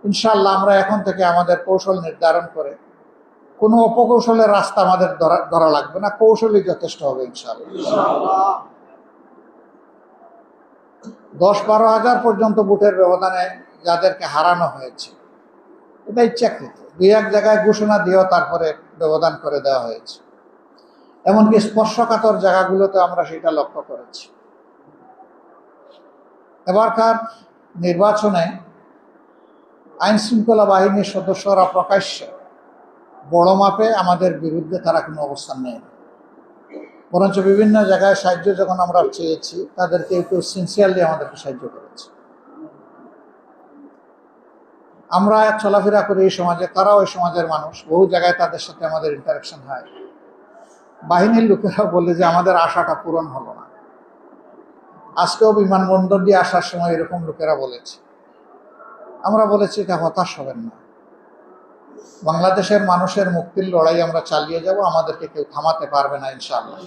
ইনশাআল্লাহ আমরা এখন থেকে আমাদের কৌশল নির্ধারণ করে কোনো অপকৌশলের রাস্তা আমাদের ধরা লাগবে না, কৌশলই যথেষ্ট হবে ইনশাআল্লাহ। 10-12 হাজার পর্যন্ত ভোটের ব্যবধানে যাদেরকে হারানো হয়েছে, এটা ইচ্ছাকৃত। 2-1 জায়গায় ঘোষণা দিয়েও তারপরে ব্যবধান করে দেওয়া হয়েছে। এমনকি স্পর্শকাতর জায়গাগুলোতে আমরা সেটা লক্ষ্য করেছি। এবারকার নির্বাচনে আইন শৃঙ্খলা বাহিনীর সদস্যরা প্রকাশ্যে বড় মাপে আমাদের বিরুদ্ধে তারা কোনো অবস্থান নেয় না, বরঞ্চ বিভিন্ন জায়গায় সাহায্য যখন আমরা চেয়েছি তাদের কেউ কেউ সিনসিয়ারলি আমাদেরকে সাহায্য করেছে। আমরা চলাফেরা করি এই সমাজে, তারাও এই সমাজের মানুষ, বহু জায়গায় তাদের সাথে আমাদের ইন্টারাকশন হয়। বাহিনীর লোকেরা বলে যে আমাদের আশাটা পূরণ হলো না। আজকেও বিমানবন্দর দিয়ে আসার সময় এরকম লোকেরা বলেছে। আমরা বলেছি এটা হতাশ হবেন না, বাংলাদেশের মানুষের মুক্তির লড়াই আমরা চালিয়ে যাব, আমাদেরকে কেউ থামাতে পারবে না ইনশাআল্লাহ।